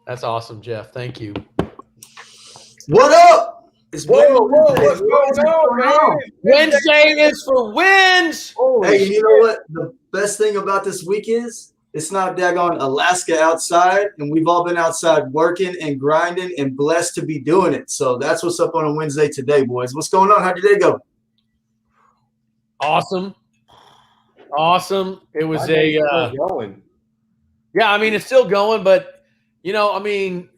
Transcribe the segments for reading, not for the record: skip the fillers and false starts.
That's awesome, Jeff. Thank you. What up? It's whoa, what's going on, man? Wednesday is for wins. Hey, you know what? The best thing about this week is it's not daggone Alaska outside, and we've all been outside working and grinding and blessed to be doing it. So that's what's up on a Wednesday today, boys. What's going on? How'd your day go? Awesome. It was going. Yeah, I mean, it's still going, but everybody,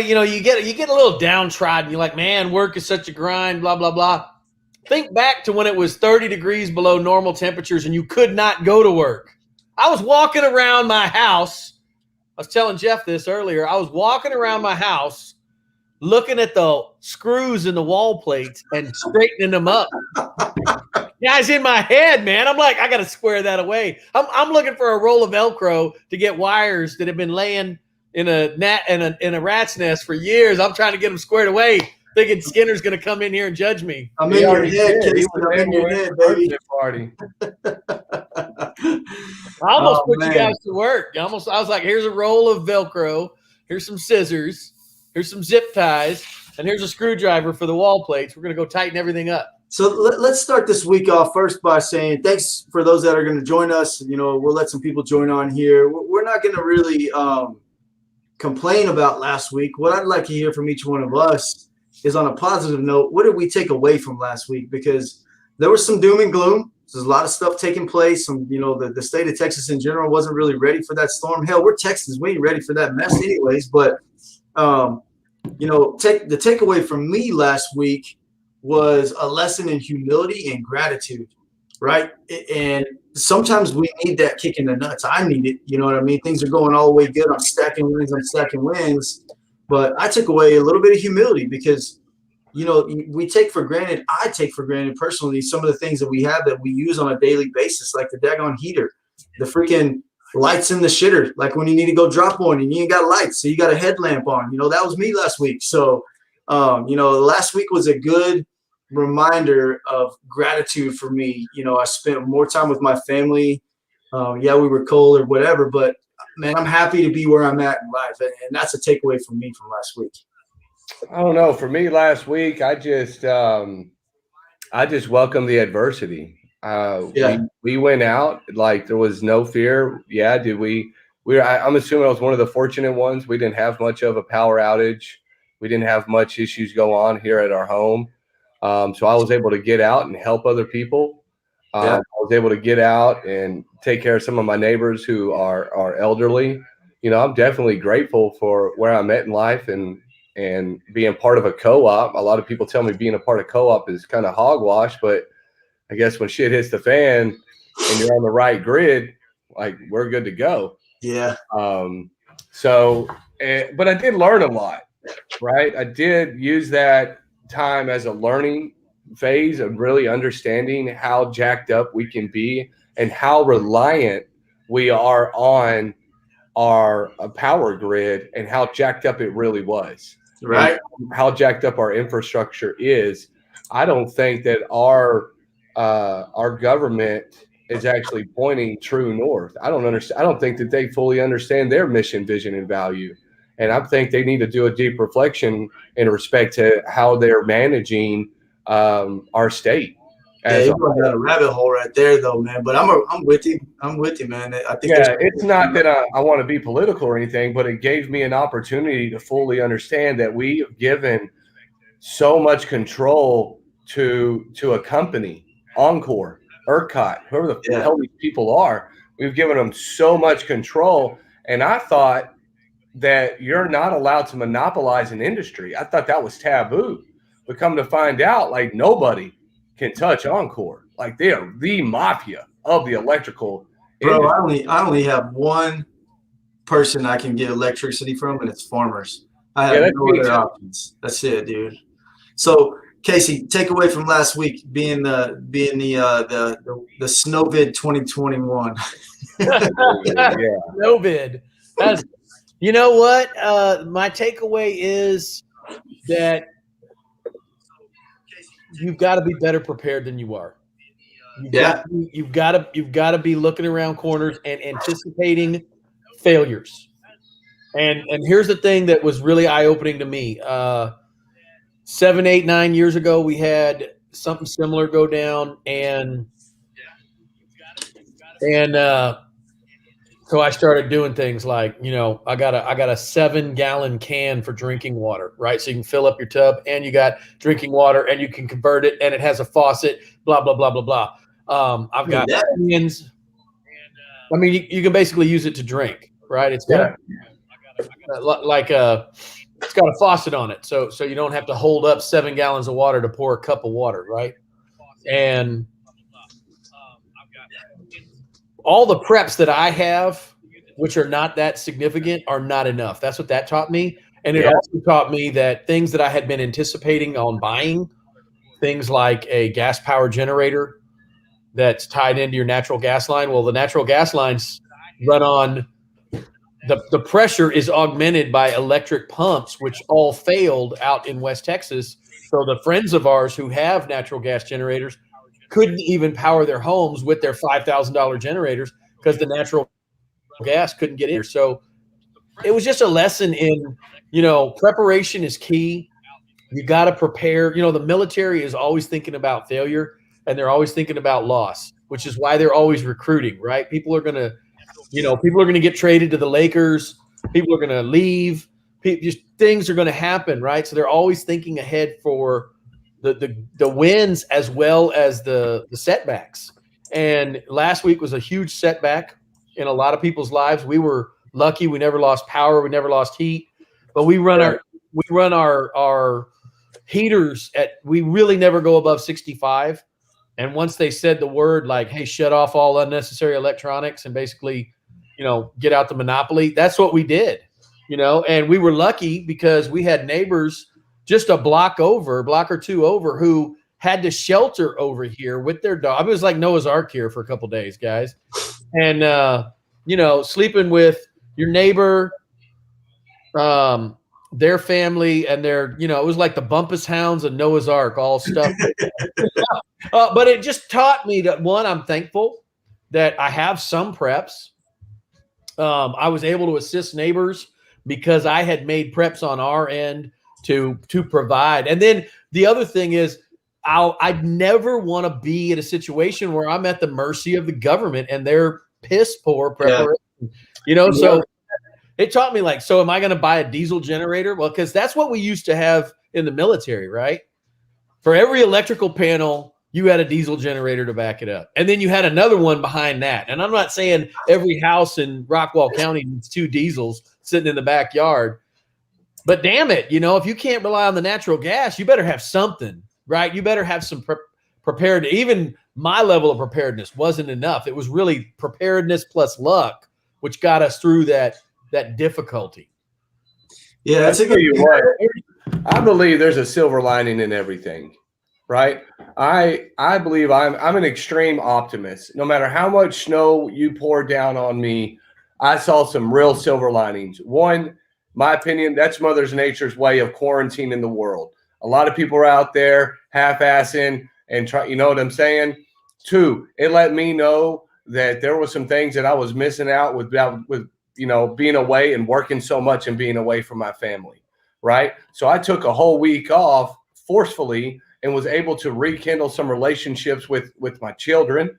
you get a little downtrodden. You're like, man, work is such a grind, blah, blah, blah. Think back to when it was 30 degrees below normal temperatures and you could not go to work. I was walking around my house. I was telling Jeff this earlier. I was walking around my house looking at the screws in the wall plates and straightening them up. Guys, in my head, man, I'm like, I got to square that away. I'm looking for a roll of Velcro to get wires that have been laying in a rat's nest for years. I'm trying to get them squared away, thinking Skinner's going to come in here and judge me. I'm in your head, Casey. I'm in your head, baby. Party. I almost put you guys to work. I was like, here's a roll of Velcro. Here's some scissors. Here's some zip ties. And here's a screwdriver for the wall plates. We're going to go tighten everything up. So let's start this week off first by saying thanks for those that are going to join us. We'll let some people join on here. We're not going to really complain about last week. What I'd like to hear from each one of us is on a positive note. What did we take away from last week? Because there was some doom and gloom. There's a lot of stuff taking place. The state of Texas in general wasn't really ready for that storm. Hell, we're Texans. We ain't ready for that mess anyways. But, the takeaway from me last week was a lesson in humility and gratitude, right? And sometimes we need that kick in the nuts. I need it. You know what I mean? Things are going all the way good. I'm stacking wins. But I took away a little bit of humility because, we take for granted, I take for granted personally, some of the things that we have that we use on a daily basis, like the daggone heater, the freaking lights in the shitter, like when you need to go drop one and you ain't got lights, so you got a headlamp on. That was me last week. So, last week was a good reminder of gratitude for me. I spent more time with my family. We were cold or whatever, but man, I'm happy to be where I'm at in life. And that's a takeaway from me from last week. I don't know. For me last week, I just welcomed the adversity. We went out like there was no fear. Yeah. I'm assuming I was one of the fortunate ones. We didn't have much of a power outage. We didn't have much issues go on here at our home. So I was able to get out and help other people. I was able to get out and take care of some of my neighbors who are elderly. I'm definitely grateful for where I'm at in life and being part of a co-op. A lot of people tell me being a part of co-op is kind of hogwash, but I guess when shit hits the fan and you're on the right grid, like we're good to go. Yeah. But I did learn a lot, right? I did use that time as a learning phase of really understanding how jacked up we can be and how reliant we are on our power grid and how jacked up it really was. Right. And how jacked up our infrastructure is. I don't think that our government is actually pointing true north. I don't think that they fully understand their mission, vision, and value. And I think they need to do a deep reflection in respect to how they're managing our state. You're going down a rabbit hole right there, though, man. But I'm with you. I'm with you, man. I think. Yeah, it's not that I want to be political or anything, but it gave me an opportunity to fully understand that we have given so much control to a company, Encore, ERCOT, whoever the hell these people are. We've given them so much control, and I thought that you're not allowed to monopolize an industry. I thought that was taboo. But come to find out, like nobody can touch Encore. Like they are the mafia of the electrical industry. Bro, I only have one person I can get electricity from, and it's farmers. I have no other options. That's it, dude. So Casey, takeaway from last week being the Snowvid 2021. Snowvid. You know what? My takeaway is that you've got to be better prepared than you are. You've got to be looking around corners and anticipating failures. And here's the thing that was really eye-opening to me. 7, 8, 9 years ago, we had something similar go down, and so I started doing things like, I got a 7-gallon can for drinking water, right? So you can fill up your tub, and you got drinking water, and you can convert it, and it has a faucet, blah blah blah blah blah. I've got cans. I mean, you can basically use it to drink, right? It's got it's got a faucet on it, so you don't have to hold up 7 gallons of water to pour a cup of water, right? And all the preps that I have, which are not that significant, are not enough. That's what that taught me. And it also taught me that things that I had been anticipating on buying, things like a gas power generator that's tied into your natural gas line. Well, the natural gas lines run on the pressure is augmented by electric pumps, which all failed out in West Texas. So the friends of ours who have natural gas generators couldn't even power their homes with their $5,000 generators because the natural gas couldn't get in here. So it was just a lesson in, preparation is key. You got to prepare. The military is always thinking about failure, and they're always thinking about loss, which is why they're always recruiting, right? People are going to get traded to the Lakers. People are going to leave. Things are going to happen, right? So they're always thinking ahead for the wins as well as the setbacks. And last week was a huge setback in a lot of people's lives. We were lucky; we never lost power, we never lost heat. But we run our heaters we really never go above 65. And once they said the word like, "Hey, shut off all unnecessary electronics," and basically, get out the monopoly, that's what we did. And we were lucky because we had neighbors just a block or two over, who had to shelter over here with their dog. It was like Noah's Ark here for a couple of days, guys. And, sleeping with your neighbor, their family, and it was like the Bumpus Hounds and Noah's Ark, all stuff. But it just taught me that, one, I'm thankful that I have some preps. I was able to assist neighbors because I had made preps on our end to provide. And then the other thing is, I'd never want to be in a situation where I'm at the mercy of the government and their piss poor preparation. So it taught me so am I going to buy a diesel generator? Well, because that's what we used to have in the military, right? For every electrical panel, you had a diesel generator to back it up. And then you had another one behind that. And I'm not saying every house in Rockwall County needs 2 diesels sitting in the backyard. But damn it, if you can't rely on the natural gas, you better have something, right? You better have some prepared. Even my level of preparedness wasn't enough. It was really preparedness plus luck, which got us through that difficulty. Yeah, that's a good point. I believe there's a silver lining in everything, right? I believe I'm an extreme optimist. No matter how much snow you pour down on me, I saw some real silver linings. One, my opinion, that's Mother Nature's way of quarantining the world. A lot of people are out there half-assing and try, you know what I'm saying? 2, it let me know that there was some things that I was missing out with being away and working so much and being away from my family, right? So I took a whole week off forcefully and was able to rekindle some relationships with my children,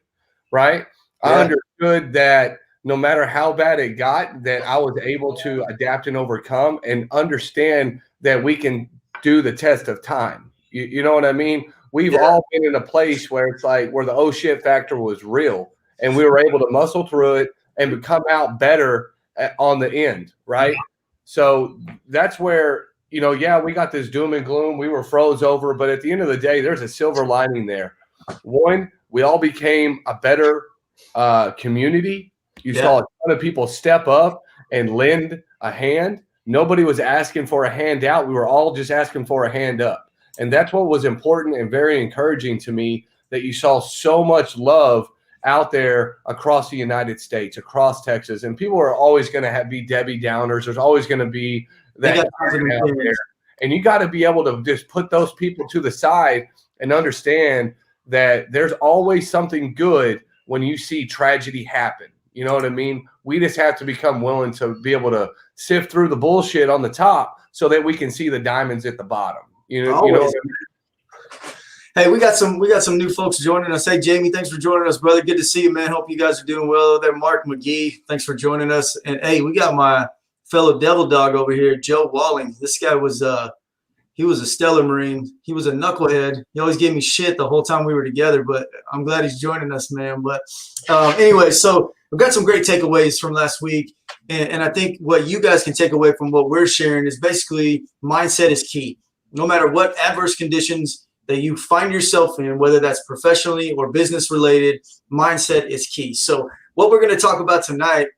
right? Yeah. I understood that no matter how bad it got, that I was able to adapt and overcome and understand that we can do the test of time. You know what I mean? We've all been in a place where it's like where the oh shit factor was real, and we were able to muscle through it and come out better on the end, right? So that's where, we got this doom and gloom. We were froze over, but at the end of the day, there's a silver lining there. One, we all became a better community. You saw a ton of people step up and lend a hand. Nobody was asking for a handout. We were all just asking for a hand up. And that's what was important and very encouraging to me, that you saw so much love out there across the United States, across Texas. And people are always going to be Debbie Downers. There's always going to be that out there. And you got to be able to just put those people to the side and understand that there's always something good when you see tragedy happen. You know what I mean? We just have to become willing to be able to sift through the bullshit on the top so that we can see the diamonds at the bottom. You know what I mean? Hey, we got some new folks joining us. Hey, Jamie, thanks for joining us, brother. Good to see you, man. Hope you guys are doing well there. Mark McGee, thanks for joining us. And hey, we got my fellow devil dog over here, Joe Walling. This guy was he was a stellar Marine. He was a knucklehead. He always gave me shit the whole time we were together, but I'm glad he's joining us, man. But anyway, so we've got some great takeaways from last week. And I think what you guys can take away from what we're sharing is basically mindset is key. No matter what adverse conditions that you find yourself in, whether that's professionally or business related, mindset is key. So what we're going to talk about tonight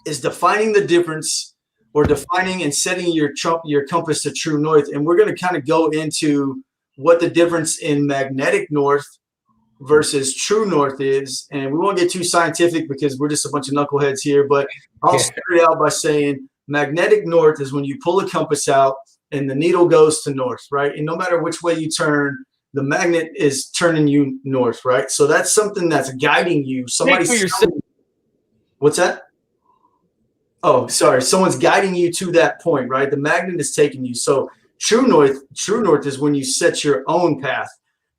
is defining the difference, or defining and setting your compass to true north. And we're going to kind of go into what the difference in magnetic north versus true north is. And we won't get too scientific because we're just a bunch of knuckleheads here, but I'll start it out by saying magnetic north is when you pull a compass out and the needle goes to north, right? And no matter which way you turn, the magnet is turning you north, right? So that's something that's guiding you. What's that? Oh, sorry. Someone's guiding you to that point, right? The magnet is taking you. So true north is when you set your own path,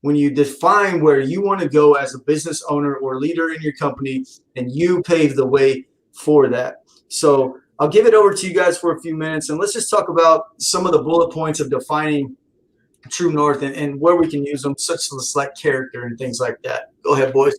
when you define where you want to go as a business owner or leader in your company, and you pave the way for that. So I'll give it over to you guys for a few minutes, and let's just talk about some of the bullet points of defining true north and where we can use them, such as like character and things like that. Go ahead, boys.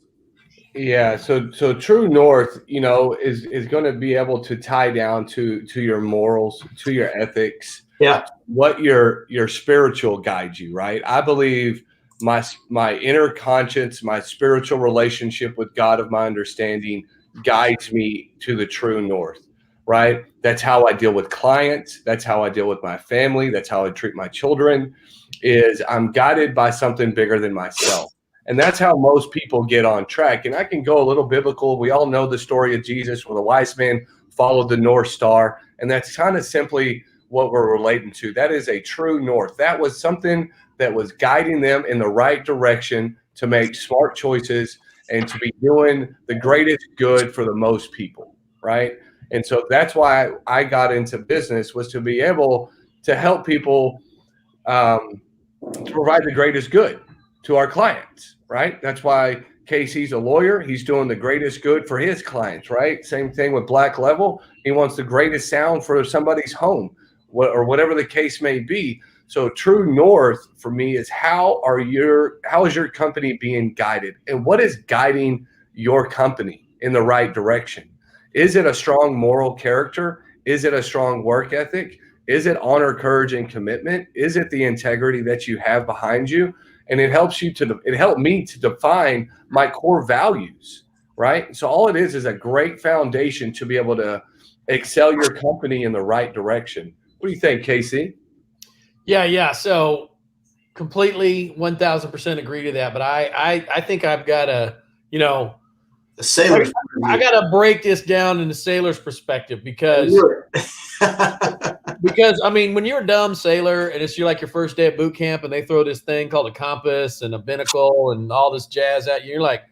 Yeah, so true north, is going to be able to tie down to your morals, to your ethics. Yeah. What your spiritual guides you, right? I believe my inner conscience, my spiritual relationship with God of my understanding guides me to the true north, right? That's how I deal with clients. That's how I deal with my family. That's how I treat my children, is I'm guided by something bigger than myself. And that's how most people get on track. And I can go a little biblical. We all know the story of Jesus where the wise man followed the North Star. And that's kind of simply what we're relating to. That is a true north. That was something that was guiding them in the right direction to make smart choices and to be doing the greatest good for the most people, right? And so that's why I got into business, was to be able to help people to provide the greatest good to our clients, right? That's why Casey's a lawyer. He's doing the greatest good for his clients, right? Same thing with Black Level. He wants the greatest sound for somebody's home, or whatever the case may be. So true north for me is how is your company being guided, and what is guiding your company in the right direction? Is it a strong moral character? Is it a strong work ethic? Is it honor, courage, and commitment? Is it the integrity that you have behind you? And it helped me to define my core values, right? So all it is a great foundation to be able to excel your company in the right direction. What do you think, Casey? Yeah. So completely 1000% agree to that. But I think I've got to, the sailor's I got to break this down in the sailor's perspective because I mean, when you're a dumb sailor and you're like your first day at boot camp and they throw this thing called a compass and a binnacle and all this jazz at you, you're like,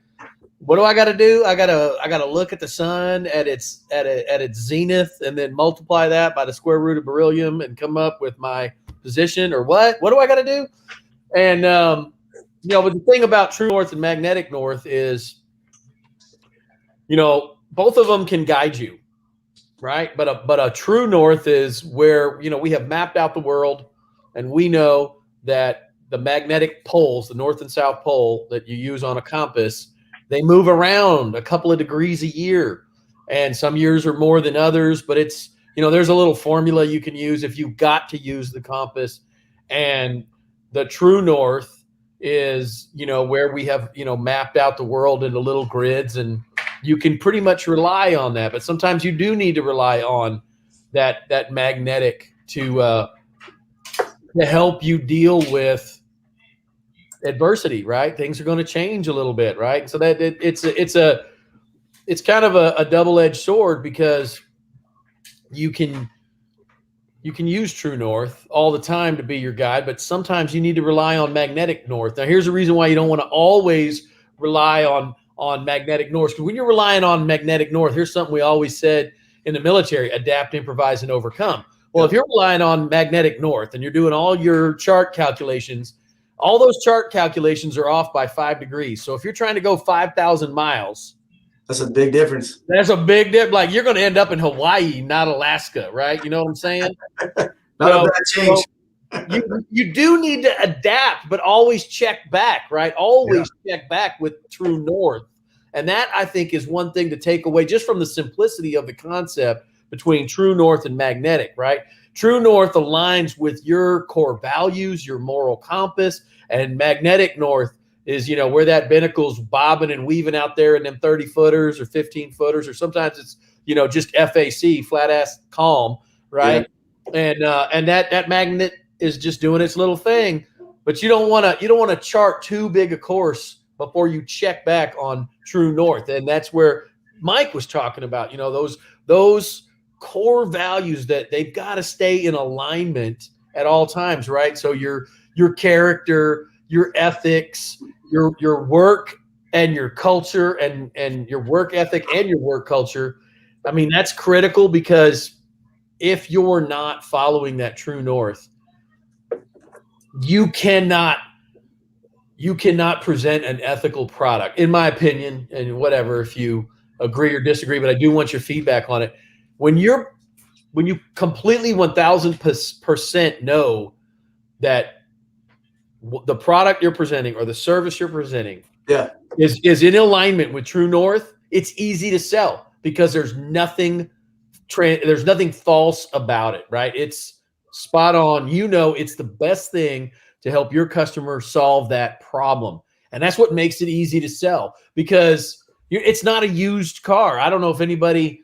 what do I got to do? I got to look at the sun at its zenith and then multiply that by the square root of beryllium and come up with my position, or what? What do I got to do? And but the thing about true north and magnetic north is, both of them can guide you, right? But a true north is where, we have mapped out the world and we know that the magnetic poles, the North and South Pole that you use on a compass, they move around a couple of degrees a year. And some years are more than others, but it's, there's a little formula you can use if you got to use the compass. And the true north is, where we have, mapped out the world into little grids, and you can pretty much rely on that. But sometimes you do need to rely on that magnetic to help you deal with adversity, right? Things are going to change a little bit, right? So that it's kind of a double-edged sword, because you can use true north all the time to be your guide, but sometimes you need to rely on magnetic north. Now, here's the reason why you don't want to always rely on on magnetic north. Because when you're relying on magnetic north, here's something we always said in the military: adapt, improvise, and overcome. Well, if you're relying on magnetic north and you're doing all your chart calculations, all those chart calculations are off by 5 degrees. So if you're trying to go 5,000 miles, that's a big difference. That's a big difference. Like, you're going to end up in Hawaii, not Alaska, right? You know what I'm saying? Not a bad change. You do need to adapt, but always check back, right? Always check back with true north. And that, I think, is one thing to take away just from the simplicity of the concept between true north and magnetic, right? True north aligns with your core values, your moral compass, and magnetic north is, where that binnacle's bobbing and weaving out there in them 30 footers or 15 footers, or sometimes it's, just FAC, flat ass calm, right? Yeah. And that magnet is just doing its little thing, but you don't want to chart too big a course before you check back on true north. And that's where Mike was talking about, those core values that they've got to stay in alignment at all times, right? So your character, your ethics, your work and your culture, and your work ethic and your work culture. I mean, that's critical, because if you're not following that true north, you cannot present an ethical product, in my opinion, and whatever, if you agree or disagree, but I do want your feedback on it. When you completely 1000% know that the product you're presenting or the service you're presenting is in alignment with true north, it's easy to sell, because there's nothing false about it, right? It's spot on. It's the best thing to help your customer solve that problem. And that's what makes it easy to sell, because it's not a used car. I don't know if anybody,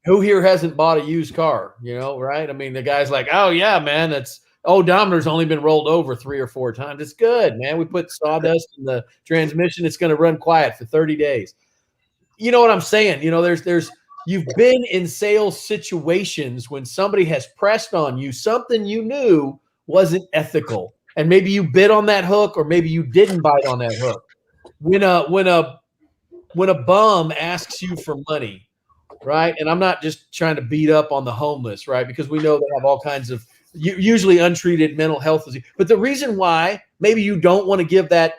who here hasn't bought a used car, right? I mean, the guy's like, oh yeah, man, odometer's only been rolled over 3 or 4 times. It's good, man. We put sawdust in the transmission. It's going to run quiet for 30 days. You know what I'm saying? You've been in sales situations when somebody has pressed on you something you knew wasn't ethical, and maybe you bid on that hook, or maybe you didn't bite on that hook. When a bum asks you for money, right? And I'm not just trying to beat up on the homeless, right? Because we know they have all kinds of usually untreated mental health disease. But the reason why maybe you don't want to give that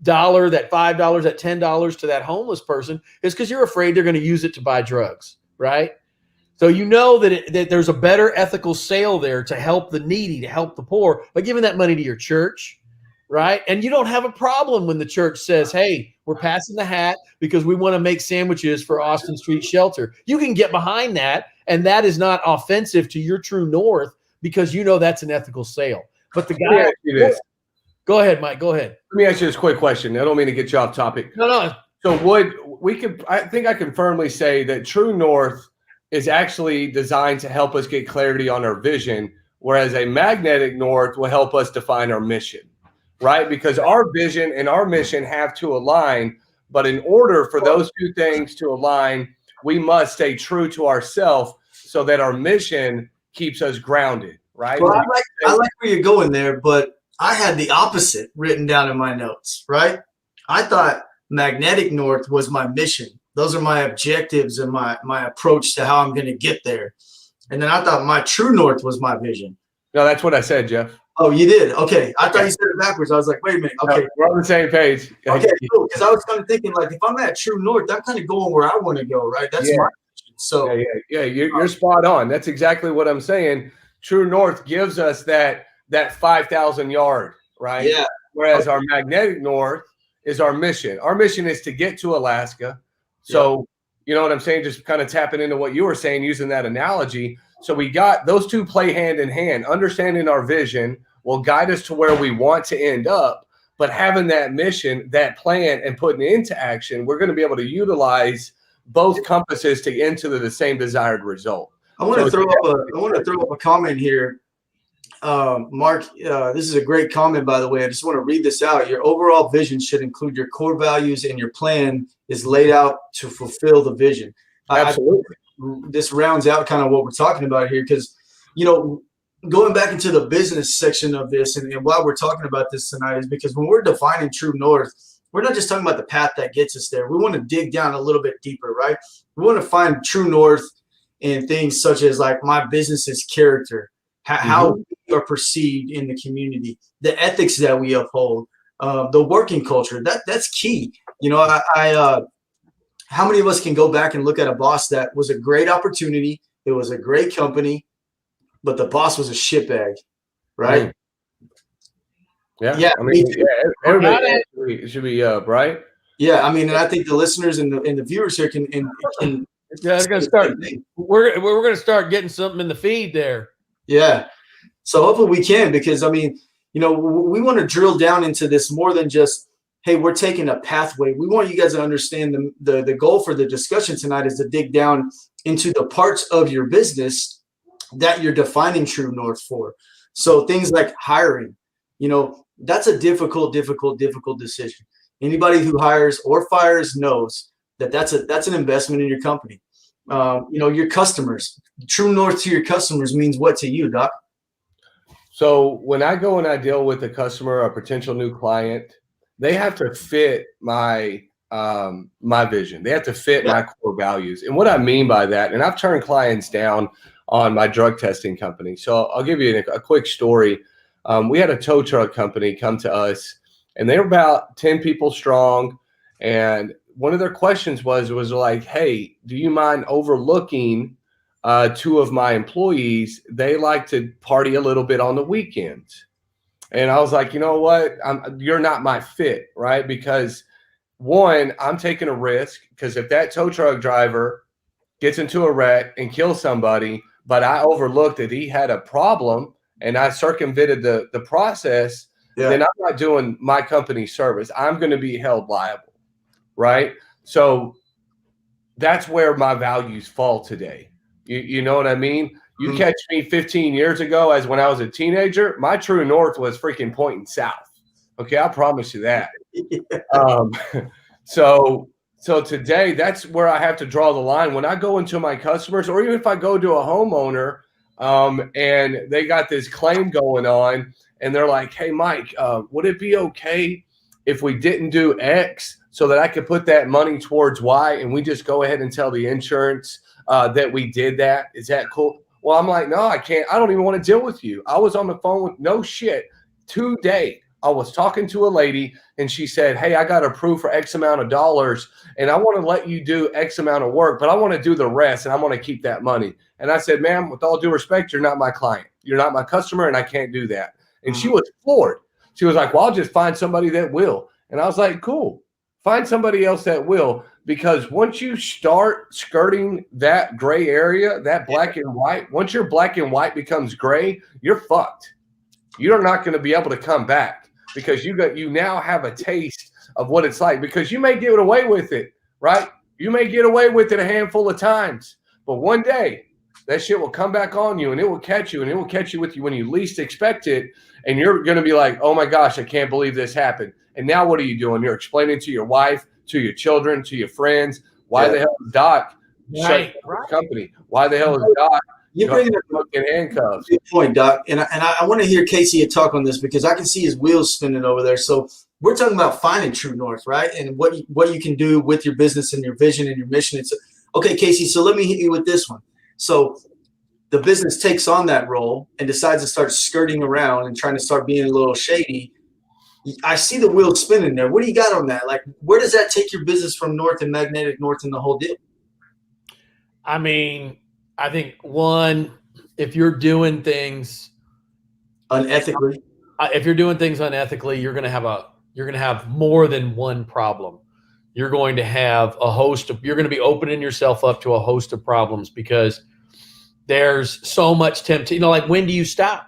dollar, that $5, that $10 to that homeless person is because you're afraid they're going to use it to buy drugs, right? So that there's a better ethical sale there to help the needy, to help the poor, by giving that money to your church, right? And you don't have a problem when the church says, hey, we're passing the hat because we want to make sandwiches for Austin Street Shelter. You can get behind that, and that is not offensive to your true north, because that's an ethical sale. But the guy, go ahead, Mike. Go ahead. Let me ask you this quick question. I don't mean to get you off topic. No. So I think I can firmly say that true north is actually designed to help us get clarity on our vision, whereas a magnetic north will help us define our mission, right? Because our vision and our mission have to align, but in order for those two things to align, we must stay true to ourselves so that our mission keeps us grounded, right? Well, I like where you're going there, but I had the opposite written down in my notes, right? I thought magnetic north was my mission. Those are my objectives and my approach to how I'm going to get there. And then I thought my true north was my vision. No, that's what I said, Jeff. Oh, you did? Okay. I thought you said it backwards. I was like, wait a minute. Okay. No, we're on the same page. Okay, cool. Because I was kind of thinking, like, if I'm at true north, I'm kind of going where I want to go, right? That's my vision. So you're spot on. That's exactly what I'm saying. True north gives us that 5,000 yard, right? Yeah. Whereas our magnetic north is our mission. Our mission is to get to Alaska. So, you know what I'm saying? Just kind of tapping into what you were saying, using that analogy. So we got those two play hand in hand. Understanding our vision will guide us to where we want to end up, but having that mission, that plan, and putting it into action, we're going to be able to utilize both compasses to get into the same desired result. I want to throw up a comment here. Mark, this is a great comment, by the way. I just want to read this out. Your overall vision should include your core values, and your plan is laid out to fulfill the vision. Absolutely. This rounds out kind of what we're talking about here, because, going back into the business section of this, and why we're talking about this tonight is because when we're defining true north, we're not just talking about the path that gets us there. We want to dig down a little bit deeper, right? We want to find true north in things such as like my business's character, how we are perceived in the community, the ethics that we uphold, the working culture. That's key. You know, how many of us can go back and look at a boss that was a great opportunity? It was a great company, but the boss was a shitbag, right? Yeah. I mean, everybody should be up, right? Yeah, I mean, and I think the listeners and the viewers here can it's gonna start. We're gonna start getting something in the feed there. Yeah, so hopefully we can, because I mean, you know, we want to drill down into this more than just, hey, we're taking a pathway. We want you guys to understand the goal for the discussion tonight is to dig down into the parts of your business that you're defining true north for. So things like hiring, you know, that's a difficult decision. Anybody who hires or fires knows that that's an investment in your company. You know, your customers, true north to your customers means what to you, Doc? So when I go and I deal with a customer, a potential new client, they have to fit my my vision. They have to fit my core values. And what I mean by that, and I've turned clients down on my drug testing company. So I'll give you a quick story. We had a tow truck company come to us, and they were about 10 people strong. And one of their questions was like, hey, do you mind overlooking 2 of my employees? They like to party a little bit on the weekends. And I was like, you know what? You're not my fit, right? Because one, I'm taking a risk, because if that tow truck driver gets into a wreck and kills somebody, but I overlooked that he had a problem and I circumvented the process, then I'm not doing my company service. I'm going to be held liable, right? So that's where my values fall today. You know what I mean? You catch me 15 years ago, as when I was a teenager, my true north was freaking pointing south. Okay, I promise you that. So today, that's where I have to draw the line. When I go into my customers, or even if I go to a homeowner and they got this claim going on, and they're like, hey, Mike, would it be okay if we didn't do X so that I could put that money towards Y, and we just go ahead and tell the insurance that we did that? Is that cool? Well, I'm like, no, I can't. I don't even want to deal with you. I was on the phone with, no shit, today. I was talking to a lady, and she said, hey, I got approved for X amount of dollars, and I want to let you do X amount of work, but I want to do the rest, and I want to keep that money. And I said, ma'am, with all due respect, you're not my client. You're not my customer, and I can't do that. And she was floored. She was like, well, I'll just find somebody that will. And I was like, cool. Find somebody else that will, because once you start skirting that gray area, that black and white, once your black and white becomes gray, you're fucked. You're not going to be able to come back, because you now have a taste of what it's like, because you may get away with it, right? You may get away with it a handful of times, but one day that shit will come back on you, and it will catch you, and it will catch you with you when you least expect it. And you're going to be like, oh my gosh, I can't believe this happened. And now what are you doing? You're explaining to your wife, to your children, to your friends, why the hell is Doc shut the company? Why the hell is Doc in handcuffs? Good point, Doc. And I want to hear Casey talk on this, because I can see his wheels spinning over there. So we're talking about finding true north, right? And what you can do with your business and your vision and your mission. It's okay, Casey. So let me hit you with this one. So the business takes on that role and decides to start skirting around and trying to start being a little shady. I see the wheels spinning there. What do you got on that? Like, where does that take your business from north and magnetic north and the whole deal? I mean, I think one, if you're doing things unethically, you're going to have more than one problem. You're going to have you're going to be opening yourself up to a host of problems, because there's so much temptation. You know, like, when do you stop?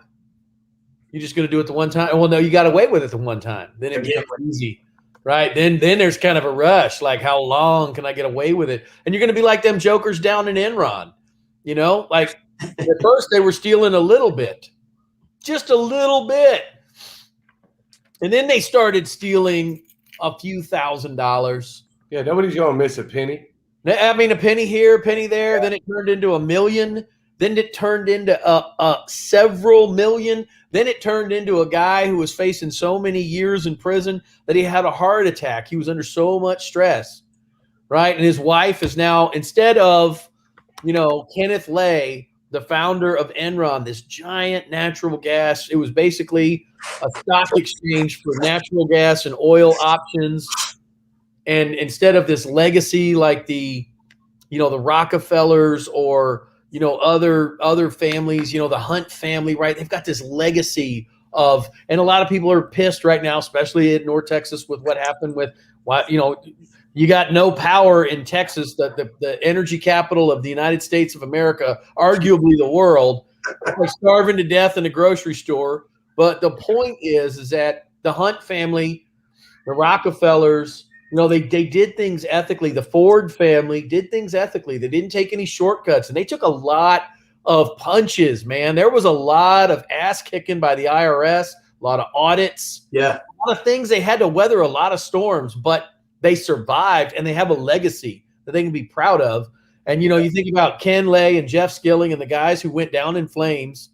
You're just going to do it the one time? Well, no, you got away with it the one time. Then it becomes easy, right? Then there's kind of a rush. Like, how long can I get away with it? And you're going to be like them jokers down in Enron. You know, like, at first they were stealing a little bit, just a little bit. And then they started stealing a few $1,000s. Yeah, nobody's going to miss a penny. I mean, a penny here, a penny there. Then it turned into $1 million. Then it turned into several million. Then it turned into a guy who was facing so many years in prison that he had a heart attack. He was under so much stress, right? And his wife is now, instead of, Kenneth Lay, the founder of Enron, this giant natural gas, it was basically a stock exchange for natural gas and oil options. And instead of this legacy like the Rockefellers or other families, the Hunt family, right? They've got this legacy of, and a lot of people are pissed right now, especially in North Texas with what happened with, you got no power in Texas, the energy capital of the United States of America, arguably the world. They're starving to death in a grocery store. But the point is that the Hunt family, the Rockefellers, they did things ethically. The Ford family did things ethically. They didn't take any shortcuts, and they took a lot of punches, man. There was a lot of ass kicking by the IRS, a lot of audits, a lot of things. They had to weather a lot of storms, but they survived, and they have a legacy that they can be proud of. And, you think about Ken Lay and Jeff Skilling and the guys who went down in flames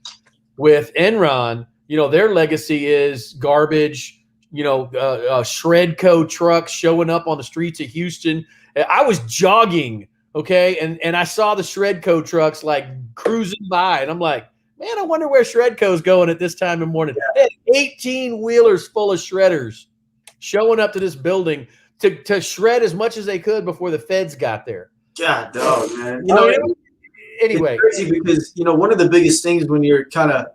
with Enron, their legacy is garbage, Shredco trucks showing up on the streets of Houston. I was jogging, okay, and I saw the Shredco trucks like cruising by, and I'm like, man, I wonder where Shredco's going at this time of morning. They had 18 wheelers full of shredders showing up to this building to shred as much as they could before the feds got there. God, dog, man. Anyway, it's crazy because one of the biggest things when you're kind of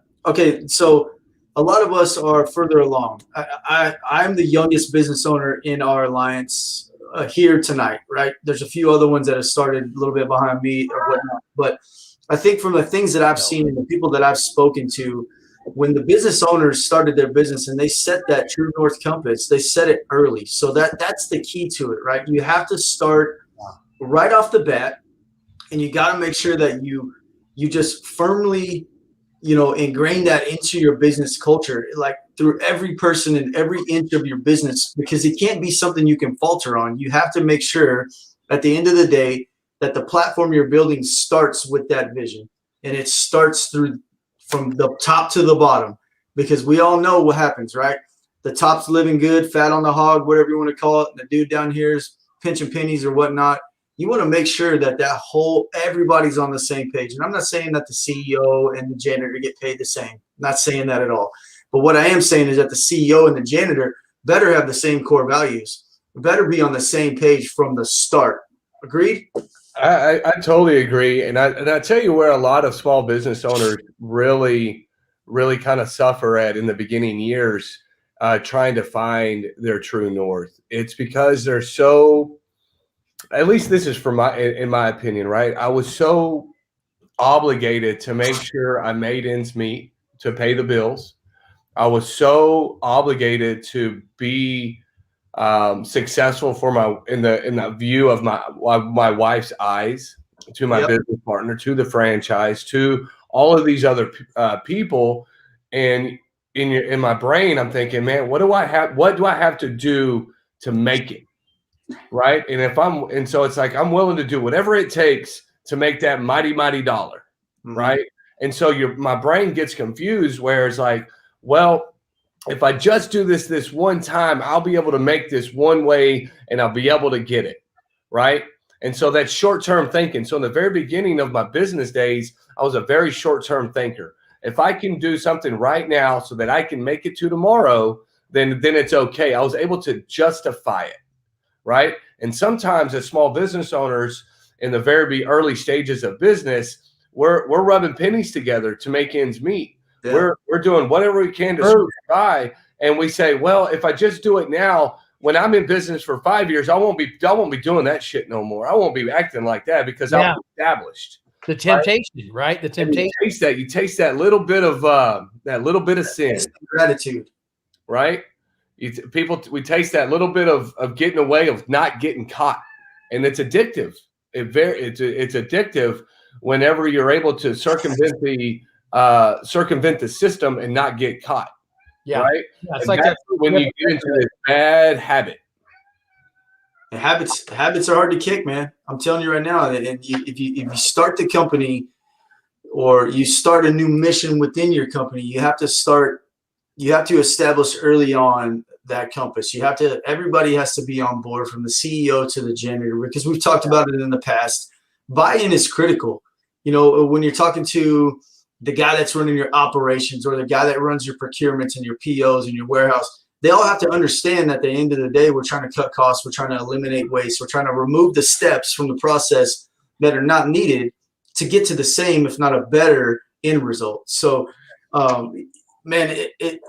so a lot of us are further along. I'm the youngest business owner in our alliance here tonight, right? There's a few other ones that have started a little bit behind me or whatnot, but I think from the things that I've seen and the people that I've spoken to, when the business owners started their business and they set that true north compass, they set it early. So that's the key to it, right? You have to start right off the bat, and you got to make sure that you just firmly, ingrain that into your business culture, like through every person and every inch of your business, because it can't be something you can falter on. You have to make sure at the end of the day that the platform you're building starts with that vision, and it starts from the top to the bottom, because we all know what happens, right? The top's living good, fat on the hog, whatever you want to call it. The dude down here is pinching pennies or whatnot. You want to make sure that everybody's on the same page. And I'm not saying that the CEO and the janitor get paid the same. I'm not saying that at all. But what I am saying is that the CEO and the janitor better have the same core values, better be on the same page from the start. Agreed? I totally agree. And I tell you where a lot of small business owners really, really kind of suffer at in the beginning years, trying to find their true north. It's because they're so, at least this is in my opinion, right? I was so obligated to make sure I made ends meet to pay the bills. I was so obligated to be successful in the view of my wife's eyes, to my business partner, to the franchise, to all of these other people. And in my brain, I'm thinking, man, what do I have to do to make it? Right. And so it's like, I'm willing to do whatever it takes to make that mighty, mighty dollar. Mm-hmm. Right. And so my brain gets confused, where it's like, well, if I just do this one time, I'll be able to make this one way and I'll be able to get it. Right. And so that's short-term thinking. So in the very beginning of my business days, I was a very short-term thinker. If I can do something right now so that I can make it to tomorrow, then it's okay. I was able to justify it. Right. And sometimes as small business owners in the very early stages of business, we're rubbing pennies together to make ends meet. Yeah. We're doing whatever we can to survive. And we say, well, if I just do it now, when I'm in business for 5 years, I won't be doing that shit no more. I won't be acting like that because I'm established. The temptation, right? The temptation. You taste that little bit of sin. Gratitude. Right? We taste that little bit of getting away, of not getting caught, and it's addictive. It's addictive whenever you're able to circumvent the system and not get caught. Yeah, right. Yeah, it's like that's when you get into this bad habit. The habits are hard to kick, man. I'm telling you right now. And if you start the company or you start a new mission within your company, you have to establish early on that compass. Everybody has to be on board, from the CEO to the janitor, because we've talked about it in the past. Buy-in is critical. When you're talking to the guy that's running your operations, or the guy that runs your procurements and your POs and your warehouse, they all have to understand that at the end of the day, we're trying to cut costs, we're trying to eliminate waste, we're trying to remove the steps from the process that are not needed to get to the same, if not a better, end result. So, man,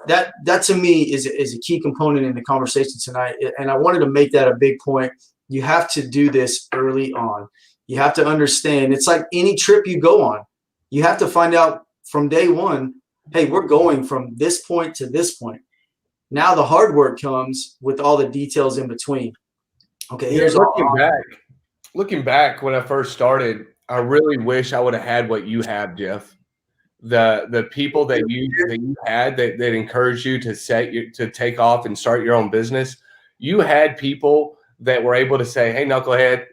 that to me is a key component in the conversation tonight, and I wanted to make that a big point. You have to do this early on. You have to understand. It's like any trip you go on. You have to find out from day one, hey, we're going from this point to this point. Now the hard work comes with all the details in between. Okay, here's looking back when I first started, I really wish I would have had what you have, Jeff. The people that you had that encouraged you to take off and start your own business. You had people that were able to say, "Hey, knucklehead,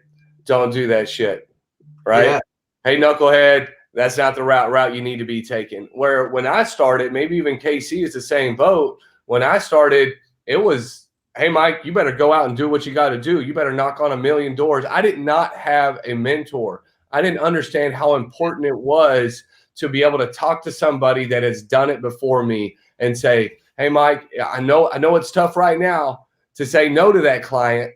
don't do that shit." Right? Yeah. "Hey, knucklehead, that's not the route you need to be taking." Where when I started, maybe even KC is the same boat. When I started, it was, "Hey, Mike, you better go out and do what you got to do. You better knock on 1,000,000 doors." I did not have a mentor. I didn't understand how important it was to be able to talk to somebody that has done it before me and say, "Hey, Mike, I know it's tough right now to say no to that client,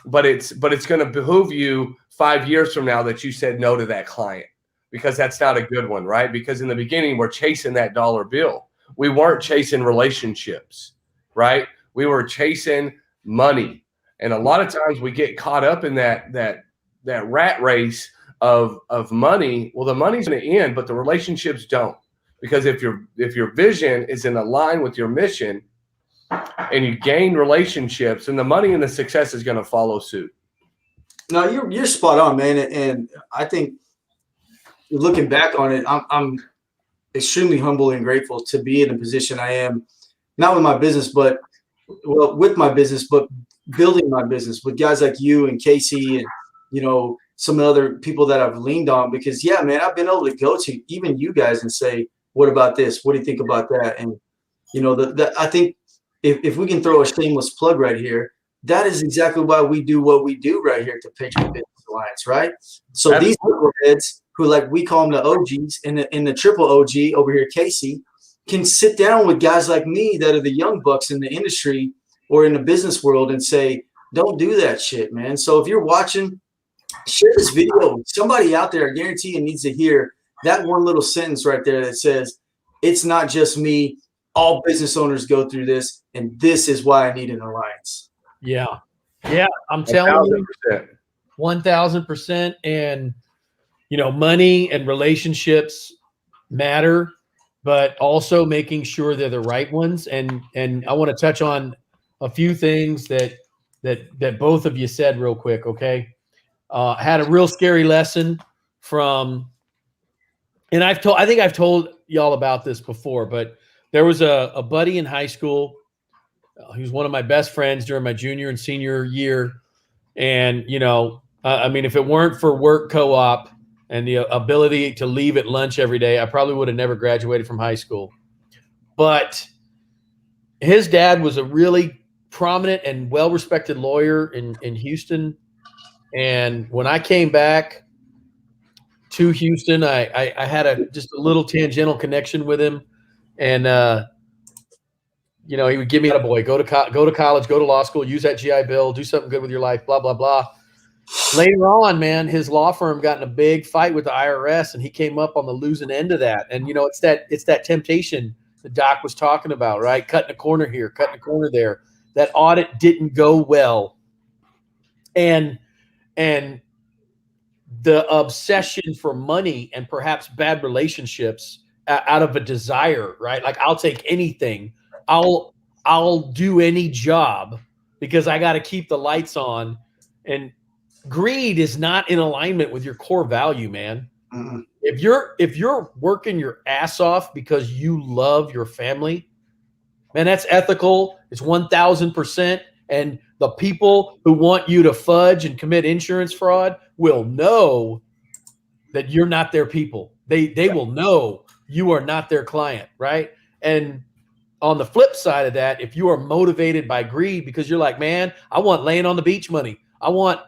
but it's going to behoove you 5 years from now that you said no to that client, because that's not a good one," right? Because in the beginning, we're chasing that dollar bill. We weren't chasing relationships, right? We were chasing money. And a lot of times we get caught up in that rat race of money. Well, the money's going to end, but the relationships don't. Because if your vision is in line with your mission and you gain relationships, then the money and the success is going to follow suit. No, you're spot on, man. And I think looking back on it, I'm extremely humble and grateful to be in the position I am, not with my business, but with my business, but building my business with guys like you and Casey and, some other people that I've leaned on, because yeah, man, I've been able to go to even you guys and say, "What about this? What do you think about that?" And, I think if we can throw a shameless plug right here, that is exactly why we do what we do right here at the Patriot Business Alliance, right? So these knuckleheads, who, like, we call them the OGs, and the triple OG over here, Casey, can sit down with guys like me that are the young bucks in the industry or in the business world and say, "Don't do that shit, man." So if you're watching, share this video. Somebody out there, I guarantee you, needs to hear that one little sentence right there that says, "It's not just me. All business owners go through this, and this is why I need an alliance." Yeah. Yeah, I'm telling you, 1,000%. And, money and relationships matter, but also making sure they're the right ones. And I want to touch on a few things that both of you said real quick, okay? Had a real scary lesson from, and I think I've told y'all about this before, but there was a buddy in high school. He was one of my best friends during my junior and senior year. And, if it weren't for work co-op and the ability to leave at lunch every day, I probably would have never graduated from high school. But his dad was a really prominent and well-respected lawyer in Houston. And when I came back to Houston, I had just a little tangential connection with him. And, he would give me a boy, go to college, go to law school, use that GI Bill, do something good with your life, blah, blah, blah. Later on, man, his law firm got in a big fight with the IRS, and he came up on the losing end of that. And, it's that temptation the doc was talking about, right? Cutting a corner here, cutting a corner there. That audit didn't go well. And the obsession for money and perhaps bad relationships out of a desire, right? Like, I'll take anything. I'll do any job because I got to keep the lights on. And greed is not in alignment with your core value, man. Mm-hmm. If you're working your ass off because you love your family, man, that's ethical. It's 1,000%. And the people who want you to fudge and commit insurance fraud will know that you're not their people. They will know you are not their client, right? And on the flip side of that, if you are motivated by greed because you're like, man, I want laying on the beach money. I want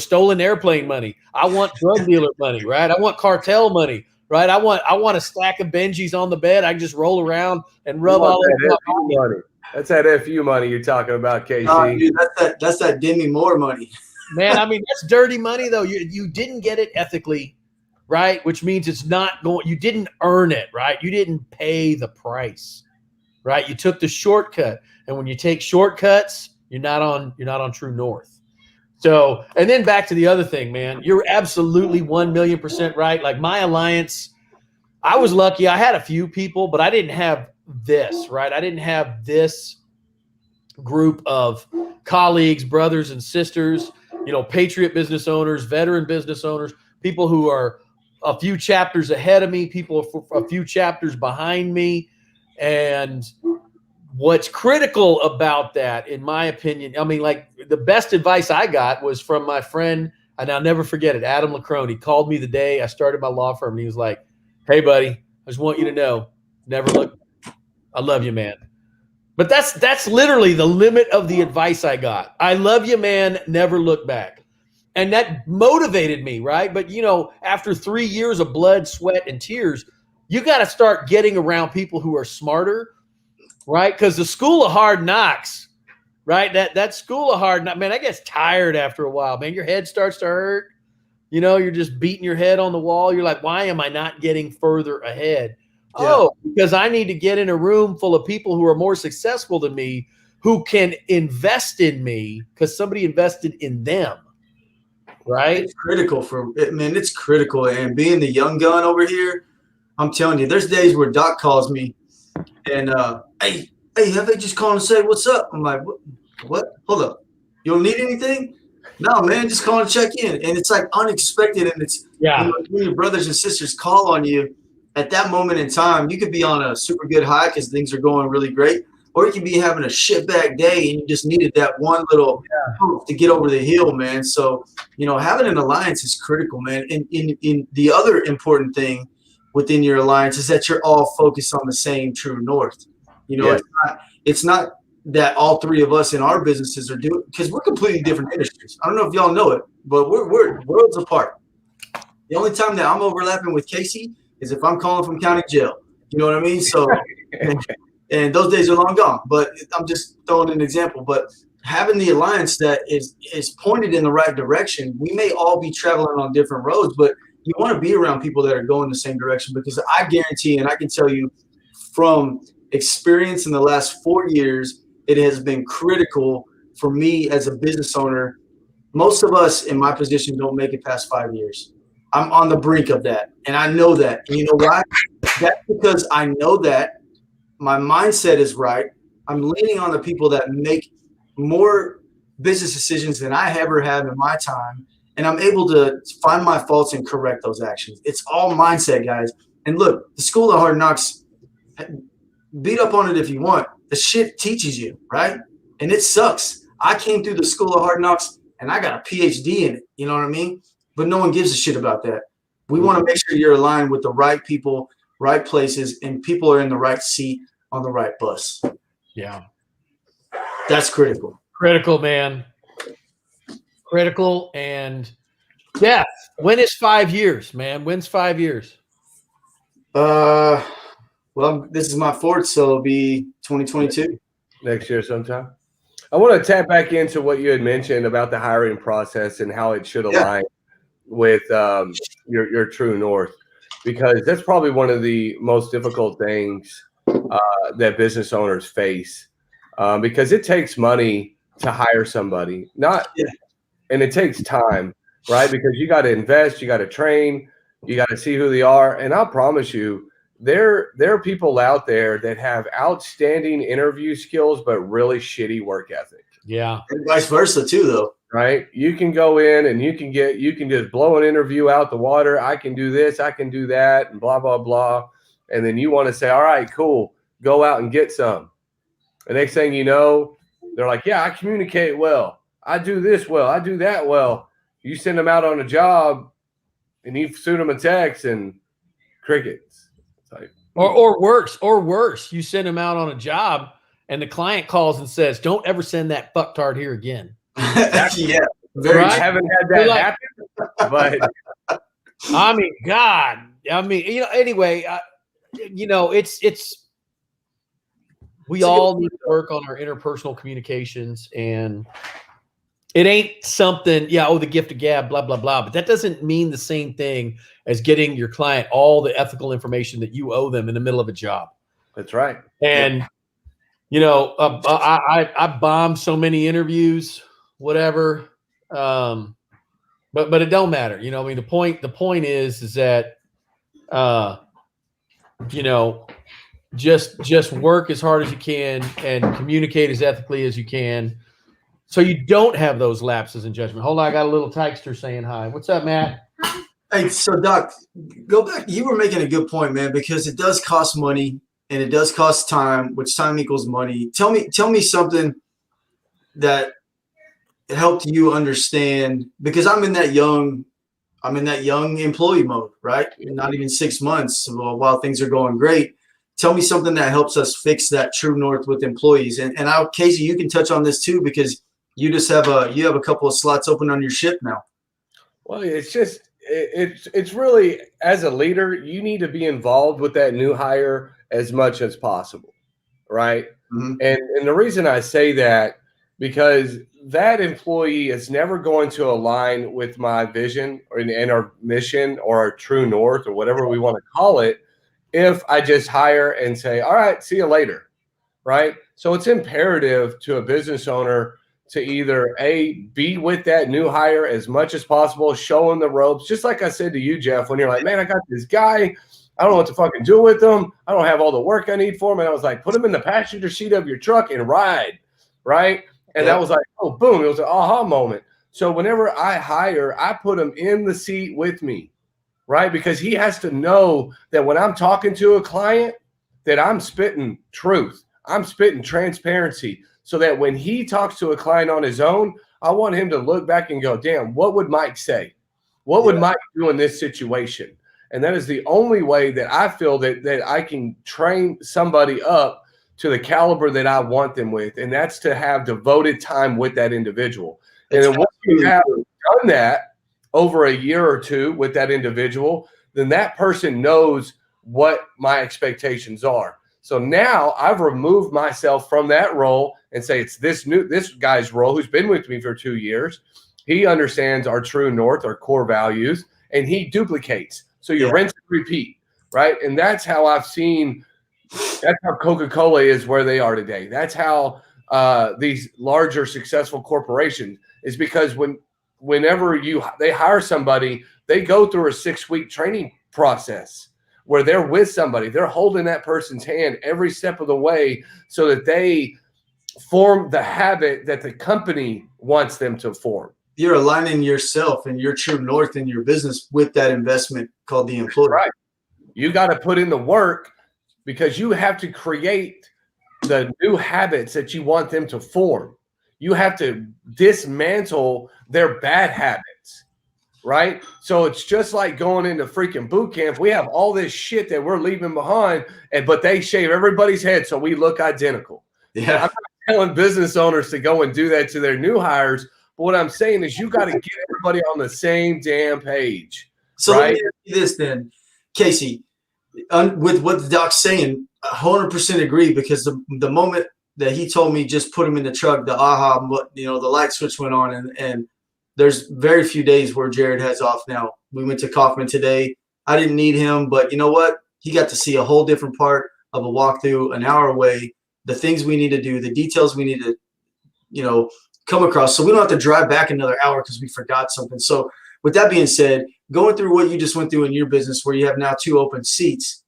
stolen airplane money. I want drug dealer money, right? I want cartel money, right? I want a stack of Benjis on the bed. I can just roll around and rub all that FU money. That's that FU money you're talking about, Casey. Dude, that's that Demi Moore money. Man, I mean, that's dirty money though. You didn't get it ethically, right? Which means it's not going. You didn't earn it, right? You didn't pay the price, right? You took the shortcut, and when you take shortcuts, you're not on true north. So, and then back to the other thing, man, you're absolutely 1,000,000% right. Like my alliance, I was lucky. I had a few people, but I didn't have this, right? I didn't have this group of colleagues, brothers and sisters, patriot business owners, veteran business owners, people who are a few chapters ahead of me, people a few chapters behind me. And what's critical about that, in my opinion, I mean, like the best advice I got was from my friend, and I'll never forget it, Adam Lacrone. He called me the day I started my law firm, and he was like, hey, buddy, I just want you to know, never look. I love you, man. But that's literally the limit of the advice I got. I love you, man. Never look back. And that motivated me, right? But, after 3 years of blood, sweat, and tears, you got to start getting around people who are smarter, right? Because the school of hard knocks, right? That school of hard knocks, man, that gets tired after a while, man. Your head starts to hurt. You're just beating your head on the wall. You're like, why am I not getting further ahead? Yeah. Oh, because I need to get in a room full of people who are more successful than me, who can invest in me because somebody invested in them, right? It's critical it's critical. And being the young gun over here, I'm telling you, there's days where Doc calls me and, hey, have they just called and say, what's up? I'm like, what? Hold up. You don't need anything? No, man, just call and check in. And it's like unexpected. And it's, when your brothers and sisters call on you, at that moment in time, you could be on a super good high because things are going really great, or you could be having a shitbag day and you just needed that one little to get over the hill, man. So, having an alliance is critical, man. And in the other important thing within your alliance is that you're all focused on the same true north. It's not that all three of us in our businesses are doing, because we're completely different industries. I don't know if y'all know it, but we're worlds apart. The only time that I'm overlapping with Casey is if I'm calling from county jail. You know what I mean? So, and those days are long gone. But I'm just throwing an example. But having the alliance that is pointed in the right direction, we may all be traveling on different roads, but you want to be around people that are going the same direction, because I guarantee, and I can tell you from experience in the last 4 years, it has been critical for me as a business owner. Most of us in my position don't make it past 5 years. I'm on the brink of that, and I know that. And you know why? That's because I know that my mindset is right. I'm leaning on the people that make more business decisions than I ever have in my time, and I'm able to find my faults and correct those actions. It's all mindset, guys. And look, the school of hard knocks, beat up on it if you want. The shit teaches you, right? And it sucks. I came through the school of hard knocks, and I got a PhD in it. You know what I mean? But no one gives a shit about that. We want to make sure you're aligned with the right people, right places, and people are in the right seat on the right bus. Yeah. That's critical. Critical, man. Critical. And yeah, when is 5 years, man? When's 5 years? Well, this is my fourth, so it'll be 2022. Next year sometime. I want to tap back into what you had mentioned about the hiring process and how it should align with your true north, because that's probably one of the most difficult things that business owners face, because it takes money to hire somebody, and it takes time, right? Because you got to invest, you got to train, you got to see who they are. And I'll promise you, there are people out there that have outstanding interview skills, but really shitty work ethic. Yeah. And vice versa too, though. Right? You can go in and you can just blow an interview out the water. I can do this, I can do that, and blah, blah, blah. And then you want to say, all right, cool, go out and get some. The next thing you know, they're like, yeah, I communicate well. I do this well. I do that well. You send them out on a job and you shoot them a text and crickets. It's like, or worse, you send them out on a job and the client calls and says, "Don't ever send that fucktard here again." Yeah, very. Right? I haven't had that happen, but I mean, God, I mean, anyway, we all need to work on our interpersonal communications, and it ain't something, the gift of gab, blah, blah, blah. But that doesn't mean the same thing as getting your client all the ethical information that you owe them in the middle of a job. That's right. And, I bombed so many interviews, whatever. But it don't matter. The point is that, just work as hard as you can and communicate as ethically as you can, so you don't have those lapses in judgment. Hold on, I got a little texter saying hi. What's up, Matt? Hey, so Doc, go back. You were making a good point, man, because it does cost money and it does cost time, which time equals money. Tell me something that helped you understand, because I'm in that young employee mode, right? Not even 6 months while things are going great. Tell me something that helps us fix that true north with employees. And Casey, you can touch on this too, because you just have a couple of slots open on your ship now. Well, it's really, as a leader, you need to be involved with that new hire as much as possible, right? Mm-hmm. And the reason I say that, because that employee is never going to align with my vision and our mission or our true north or whatever we want to call it, if I just hire and say, all right, see you later, right? So it's imperative to a business owner to either be with that new hire as much as possible, show them the ropes. Just like I said to you, Jeff, when you're like, man, I got this guy, I don't know what to fucking do with him. I don't have all the work I need for him. And I was like, put him in the passenger seat of your truck and ride, right? And that was like, oh, boom. It was an aha moment. So whenever I hire, I put him in the seat with me, right? Because he has to know that when I'm talking to a client, that I'm spitting truth. I'm spitting transparency, so that when he talks to a client on his own, I want him to look back and go, damn, what would Mike say? What would Mike do in this situation? And that is the only way that I feel that I can train somebody up to the caliber that I want them with. And that's to have devoted time with that individual. And then once you have done that over a year or two with that individual, then that person knows what my expectations are. So now I've removed myself from that role and say it's this guy's role who's been with me for 2 years. He understands our true north, our core values, and he duplicates. So you rinse and repeat, right? And that's how I've seen. That's how Coca-Cola is where they are today. That's how these larger successful corporations is, because whenever they hire somebody, they go through a 6-week training process where they're with somebody. They're holding that person's hand every step of the way so that they form the habit that the company wants them to form. You're aligning yourself and your true north in your business with that investment called the employee. Right. You got to put in the work, because you have to create the new habits that you want them to form. You have to dismantle their bad habits, right? So it's just like going into freaking boot camp. We have all this shit that we're leaving behind, but they shave everybody's head so we look identical. Yeah. I'm not telling business owners to go and do that to their new hires, but what I'm saying is you got to get everybody on the same damn page. So right? Let me ask you this then, Casey, with what the doc's saying, 100% agree, because the moment that he told me just put him in the truck, the light switch went on, and there's very few days where Jared has off now. We went to Kaufman today. I didn't need him, but you know what? He got to see a whole different part of a walkthrough an hour away, the things we need to do, the details we need to, come across. So we don't have to drive back another hour because we forgot something. So with that being said, going through what you just went through in your business where you have now 2 open seats,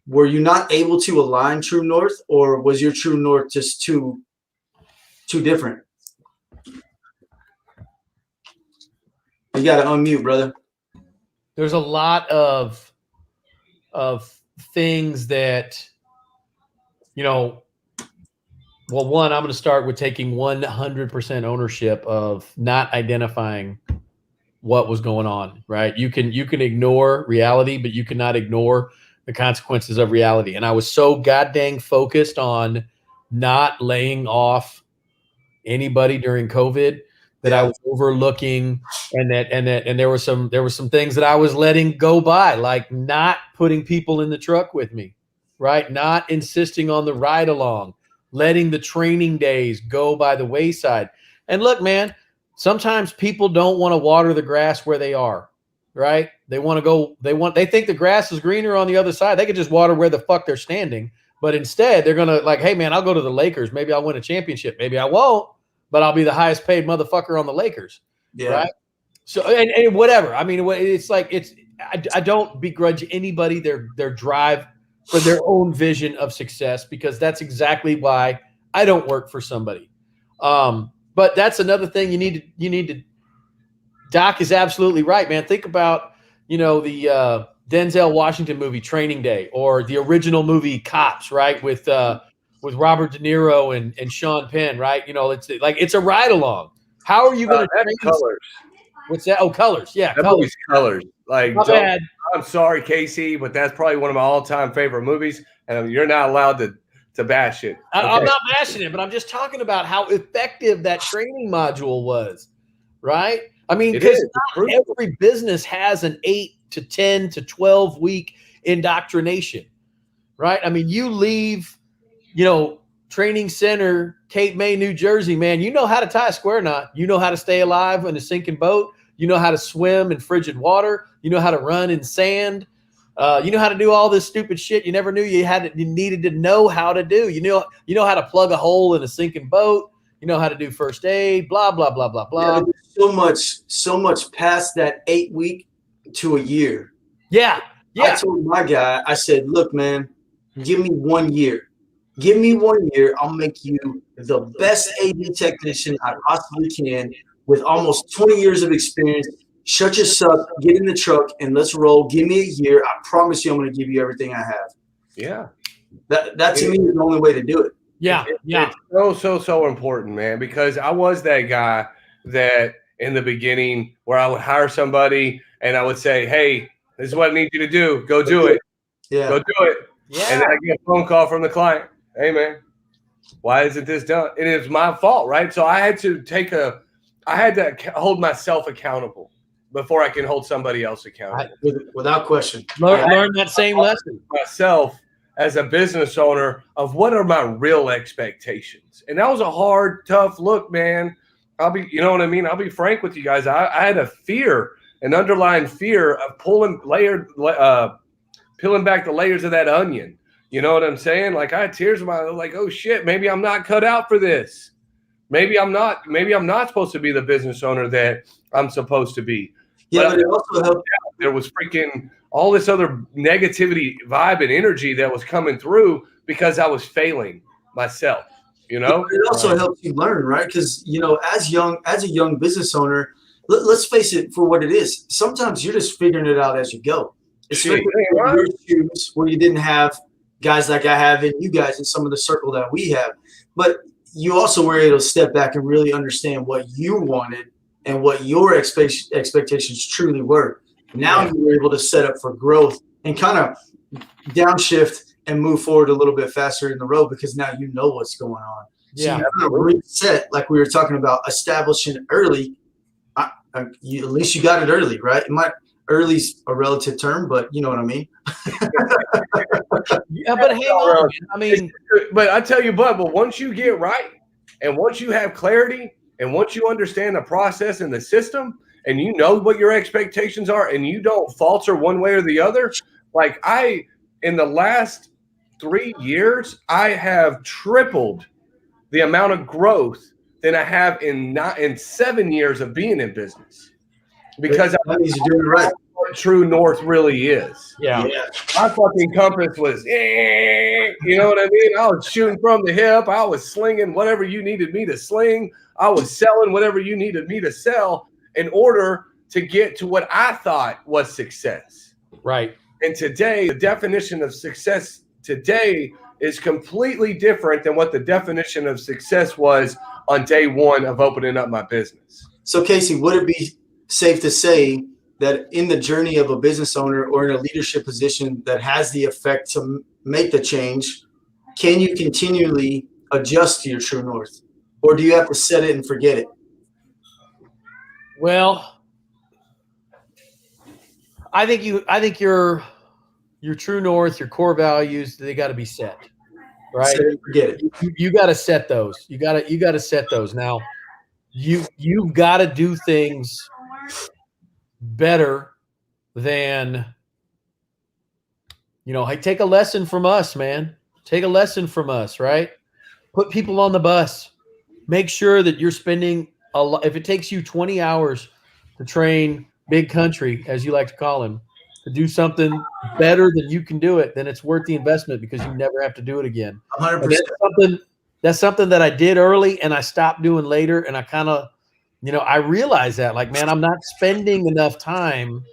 were you not able to align true north, or was your true north just too different? You got to unmute, brother. There's a lot of things that, well, one, I'm going to start with taking 100% ownership of not identifying what was going on, right? You can ignore reality, but you cannot ignore the consequences of reality. And I was so goddamn focused on not laying off anybody during COVID that I was overlooking, and there were some things that I was letting go by, like not putting people in the truck with me, right? Not insisting on the ride along, letting the training days go by the wayside. And look, man, sometimes people don't want to water the grass where they are, right? They think the grass is greener on the other side. They could just water where the fuck they're standing. But instead, they're going to like, hey, man, I'll go to the Lakers. Maybe I'll win a championship. Maybe I won't, but I'll be the highest paid motherfucker on the Lakers. Yeah. Right. So, and whatever. I mean, it's like, I don't begrudge anybody their drive for their own vision of success, because that's exactly why I don't work for somebody. But that's another thing you need to, Doc is absolutely right, man. Think about, the Denzel Washington movie Training Day, or the original movie Cops, right? With Robert De Niro and Sean Penn, right? It's a ride along. How are you going to train Colors? What's that? Oh, Colors. Yeah. That movie's Colors. Like, bad. I'm sorry, Casey, but that's probably one of my all-time favorite movies, and you're not allowed to bash it. Okay? I'm not bashing it, but I'm just talking about how effective that training module was, right? I mean, because not every business has an 8 to 10 to 12 week indoctrination, right? I mean, you leave, training center, Cape May, New Jersey, man, you know how to tie a square knot. You know how to stay alive in a sinking boat. You know how to swim in frigid water. You know how to run in sand. You know how to do all this stupid shit you never knew you needed to know how to do. You know how to plug a hole in a sinking boat. You know how to do first aid, blah, blah, blah, blah, blah. Yeah, so much past that 8 week to a year. Yeah. I told my guy, I said, look, man, give me 1 year. Give me 1 year. I'll make you the best AV technician I possibly can with almost 20 years of experience. Shut your suck, get in the truck, and let's roll. Give me a year. I promise you I'm going to give you everything I have. Yeah. That to me is the only way to do it. Yeah. It's so important, man, because I was that guy that in the beginning where I would hire somebody and I would say, hey, this is what I need you to do. Go do it. Yeah. Go do it. Yeah. And then I get a phone call from the client. Hey, man, why isn't this done? And it's my fault, right? So I had to hold myself accountable before I can hold somebody else accountable. Without question. Learn that same lesson. Myself as a business owner of what are my real expectations. And that was a hard, tough look, man. You know what I mean? I'll be frank with you guys. I had an underlying fear of peeling back the layers of that onion. You know what I'm saying? Like, I had tears in my eyes, like, oh shit, maybe I'm not cut out for this. Maybe I'm not supposed to be the business owner that I'm supposed to be. Yeah, but it also helped. There was freaking all this other negativity, vibe, and energy that was coming through because I was failing myself. It also helps you learn, right? Because as a young business owner, let's face it for what it is. Sometimes you're just figuring it out as you go. Especially in your shoes, where you didn't have guys like I have, and you guys in some of the circle that we have. But you also were able to step back and really understand what you wanted and what your expectations truly were. Now you were able to set up for growth and kind of downshift and move forward a little bit faster in the road, because now you know what's going on. So you kind of reset, like we were talking about, establishing early. At least you got it early, right? Early's a relative term, but you know what I mean. Yeah, but hang on. I mean, but I tell you, but once you get right, and once you have clarity, and once you understand the process and the system, and you know what your expectations are, and you don't falter one way or the other, like in the last 3 years, I have tripled the amount of growth than I have in 7 years of being in business. Because that means you're doing it right. What true north really is. Yeah. My fucking compass was, you know what I mean? I was shooting from the hip. I was slinging whatever you needed me to sling. I was selling whatever you needed me to sell in order to get to what I thought was success. Right. And today, the definition of success today is completely different than what the definition of success was on day one of opening up my business. So, Casey, would it be safe to say that in the journey of a business owner or in a leadership position that has the effect to make the change, can you continually adjust to your true north, or do you have to set it and forget it? Well, I think your true north, your core values, they got to be set, right? Set it and forget it. You got to set those. You got to set those. Now, you've got to do things better than, hey, take a lesson from us, man. Take a lesson from us, right? Put people on the bus. Make sure that you're spending a lot. If it takes you 20 hours to train Big Country, as you like to call him, to do something better than you can do it, then it's worth the investment because you never have to do it again. 100%. That's something that I did early and I stopped doing later. And I kind of, I realized that, like, man, I'm not spending enough time.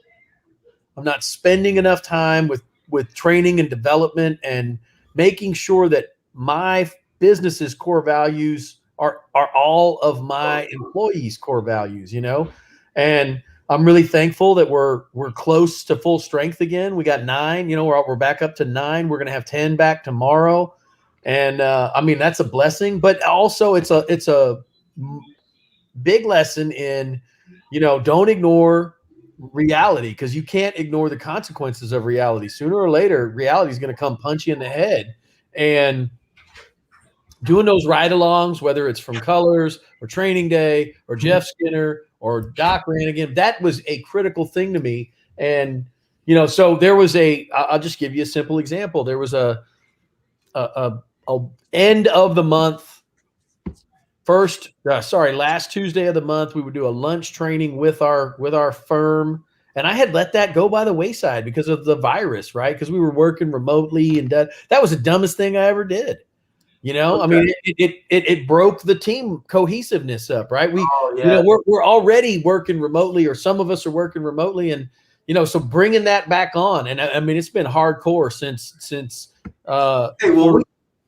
I'm not spending enough time with training and development and making sure that my business's core values are all of my employees' core values, and I'm really thankful that we're close to full strength again. We got 9, we're back up to 9. We're going to have 10 back tomorrow. And that's a blessing, but also it's a big lesson in, don't ignore reality, because you can't ignore the consequences of reality. Sooner or later, reality is going to come punch you in the head. And doing those ride-alongs, whether it's from Colors or Training Day or Jeff Skinner or Doc Ranigan, that was a critical thing to me. And, so there was I'll just give you a simple example. There was a end of the month, last Tuesday of the month, we would do a lunch training with our firm. And I had let that go by the wayside because of the virus, right? Because we were working remotely, and that was the dumbest thing I ever did. Okay. It broke the team cohesiveness up, right? We're already working remotely, or some of us are working remotely, and so bringing that back on, and it's been hardcore since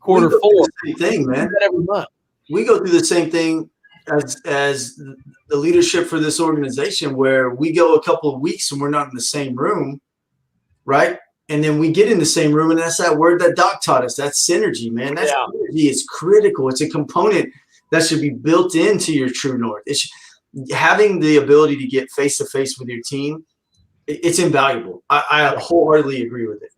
quarter 4. Same thing, man. Every month we go through the same thing as the leadership for this organization, where we go a couple of weeks and we're not in the same room, right? And then we get in the same room, and that's that word that Doc taught us. That's synergy, man. That synergy is critical. It's a component that should be built into your true north. Having the ability to get face-to-face with your team, it's invaluable. I wholeheartedly agree with it.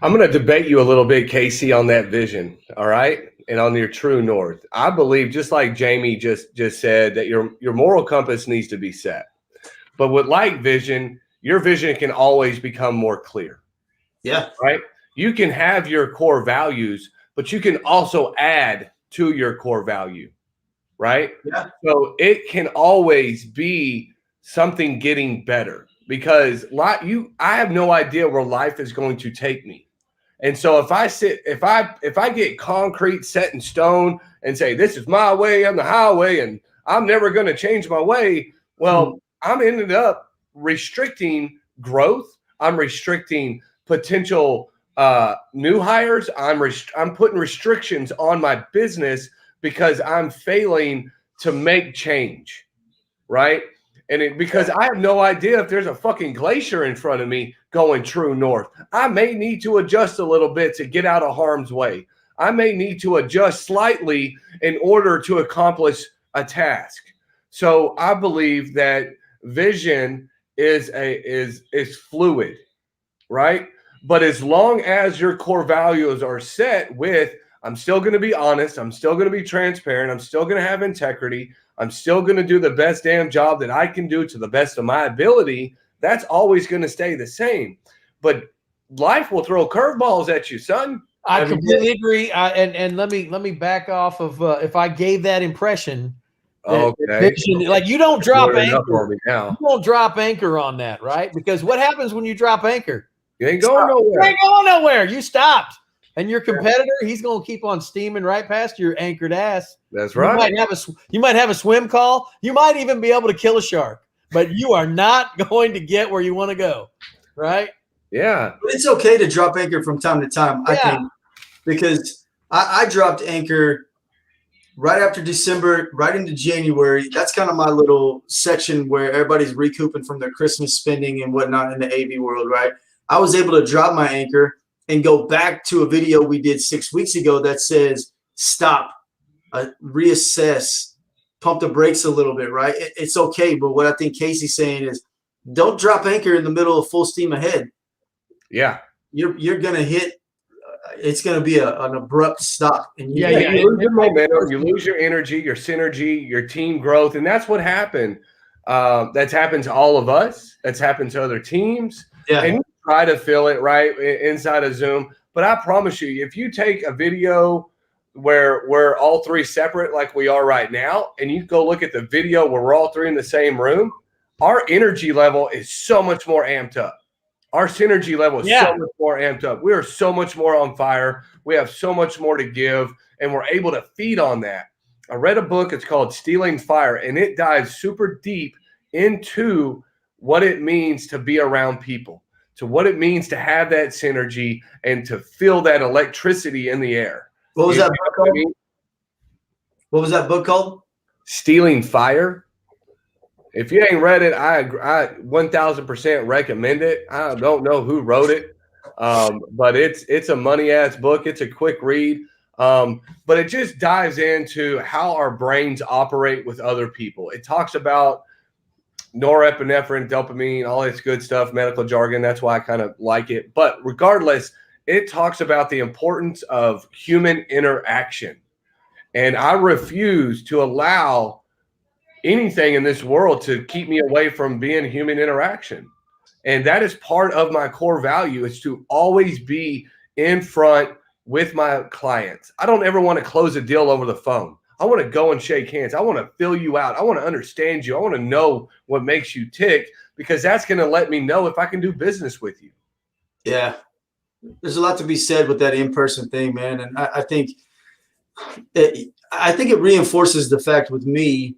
I'm going to debate you a little bit, Casey, on that vision, all right, and on your true north. I believe, just like Jamie just said, that your moral compass needs to be set. But with light vision, your vision can always become more clear. Yeah. Right? You can have your core values, but you can also add to your core value. Right? Yeah. So it can always be something getting better, because I have no idea where life is going to take me. And so if I get concrete set in stone and say, this is my way on the highway and I'm never going to change my way, well, I'm ended up restricting growth. I'm restricting potential new hires. I'm putting restrictions on my business because I'm failing to make change, right? And because I have no idea if there's a fucking glacier in front of me going true north. I may need to adjust a little bit to get out of harm's way. I may need to adjust slightly in order to accomplish a task. So I believe that vision is fluid, right? But as long as your core values are set with, I'm still going to be honest, I'm still going to be transparent, I'm still going to have integrity, I'm still going to do the best damn job that I can do to the best of my ability, that's always going to stay the same. But life will throw curveballs at you, son. I completely agree. And let me back off of if I gave that impression. Okay. Like, you don't drop anchor. You don't drop anchor on that, right? Because what happens when you drop anchor? You ain't going nowhere. You ain't going nowhere. You stopped. And your competitor, he's going to keep on steaming right past your anchored ass. That's right. You might have a swim call. You might even be able to kill a shark, but you are not going to get where you want to go, right? Yeah. But it's okay to drop anchor from time to time, I think, because I dropped anchor right after December, right into January, that's kind of my little section where everybody's recouping from their Christmas spending and whatnot in the AV world, right? I was able to drop my anchor and go back to a video we did 6 weeks ago that says, stop, reassess, pump the brakes a little bit, right? It's okay. But what I think Casey's saying is, don't drop anchor in the middle of full steam ahead. Yeah. You're going to hit. It's going to be an abrupt stop. And you lose your momentum, you lose your energy, your synergy, your team growth. And that's what happened. That's happened to all of us. That's happened to other teams. Yeah. And you try to fill it right inside of Zoom. But I promise you, if you take a video where we're all three separate like we are right now, and you go look at the video where we're all three in the same room, our energy level is so much more amped up. Our synergy level is so much more amped up. We are so much more on fire. We have so much more to give, and we're able to feed on that. I read a book. It's called Stealing Fire, and it dives super deep into what it means to be around people, to what it means to have that synergy and to feel that electricity in the air. What was that book called? What was that book called? Stealing Fire. If you ain't read it, I 1000% recommend it. I don't know who wrote it, but it's a money-ass book. It's a quick read, but it just dives into how our brains operate with other people. It talks about norepinephrine, dopamine, all this good stuff, medical jargon. That's why I kind of like it. But regardless, it talks about the importance of human interaction. And I refuse to allow anything in this world to keep me away from being human interaction. And that is part of my core value, is to always be in front with my clients. I don't ever want to close a deal over the phone. I want to go and shake hands. I want to fill you out. I want to understand you. I want to know what makes you tick, because that's going to let me know if I can do business with you. Yeah. There's a lot to be said with that in-person thing, man. And I think it reinforces the fact with me,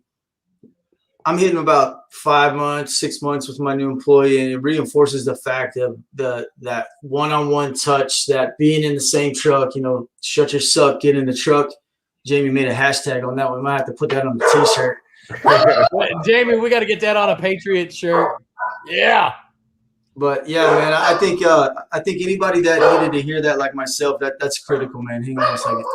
I'm hitting about 5 months, 6 months with my new employee, and it reinforces the fact of that one-on-one touch, that being in the same truck, shut your suck, get in the truck. Jamie made a hashtag on that one. I might have to put that on the t-shirt. Jamie, we got to get that on a Patriot shirt. Yeah. But yeah, man, I think anybody that needed to hear that, like myself, that's critical, man. Hang on a second.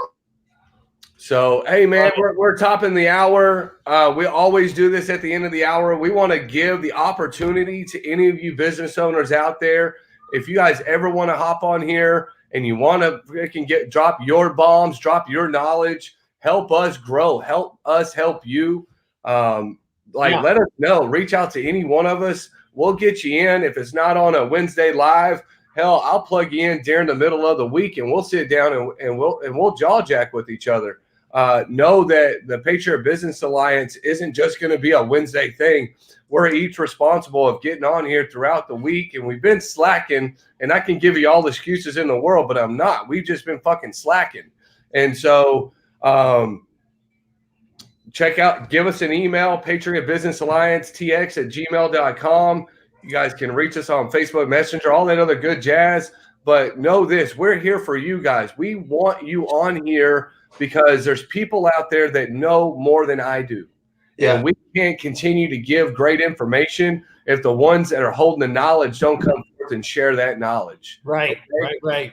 So, hey, man, we're topping the hour. We always do this at the end of the hour. We want to give the opportunity to any of you business owners out there. If you guys ever want to hop on here and you want to drop your bombs, drop your knowledge, help us grow, help us help you. Let us know. Reach out to any one of us. We'll get you in. If it's not on a Wednesday live, hell, I'll plug you in during the middle of the week, and we'll sit down and we'll jaw jack with each other. Know that the Patriot Business Alliance isn't just going to be a Wednesday thing. We're each responsible of getting on here throughout the week, and we've been slacking, and I can give you all the excuses in the world, but I'm not. We've just been fucking slacking. And so give us an email, Patriot Business Alliance, tx@gmail.com. You guys can reach us on Facebook Messenger, all that other good jazz. But know this, we're here for you guys. We want you on here because there's people out there that know more than I do. Yeah. And we can't continue to give great information if the ones that are holding the knowledge don't come forth and share that knowledge. Right, okay? Right.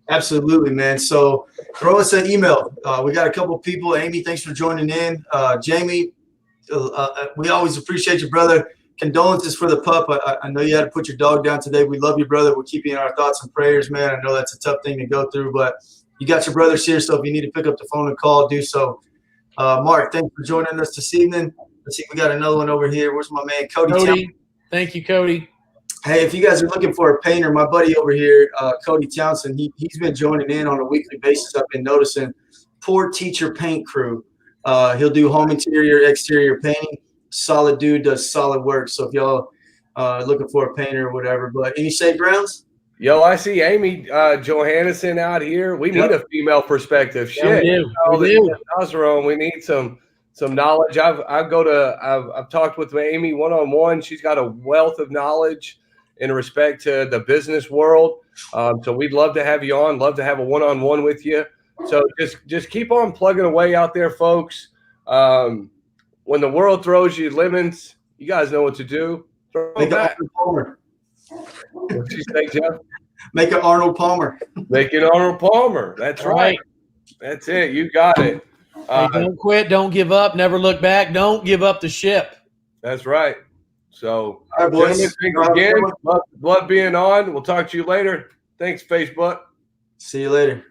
Absolutely, man. So throw us an email. We got a couple of people. Amy, thanks for joining in. Jamie, we always appreciate you, brother. Condolences for the pup. I know you had to put your dog down today. We love you, brother. We're keeping you in our thoughts and prayers, man. I know that's a tough thing to go through, but you got your brothers here, so if you need to pick up the phone and call, do so. Mark, thanks for joining us this evening. Let's see, we got another one over here. Where's my man, Cody? Thank you, Cody. Hey, if you guys are looking for a painter, my buddy over here, Cody Townsend, he's been joining in on a weekly basis. I've been noticing. Poor Teacher Paint Crew. He'll do home interior, exterior painting. Solid dude, does solid work. So if y'all looking for a painter or whatever, but any safe grounds? Yo, I see Amy Johannesson out here. We need a female perspective. Yeah, shit, we do. Testosterone. We need some knowledge. I've talked with Amy one-on-one. She's got a wealth of knowledge in respect to the business world. So we'd love to have you on. Love to have a one-on-one with you. So just keep on plugging away out there, folks. When the world throws you lemons, you guys know what to do. Throw Make back. it Arnold Palmer. What'd you say, Jeff? Make it Arnold Palmer. Make it Arnold Palmer. That's right. That's it. You got it. Hey, don't quit. Don't give up. Never look back. Don't give up the ship. That's right. So, all right, boys. Gentlemen, thanks again. Love being on. We'll talk to you later. Thanks, Facebook. See you later.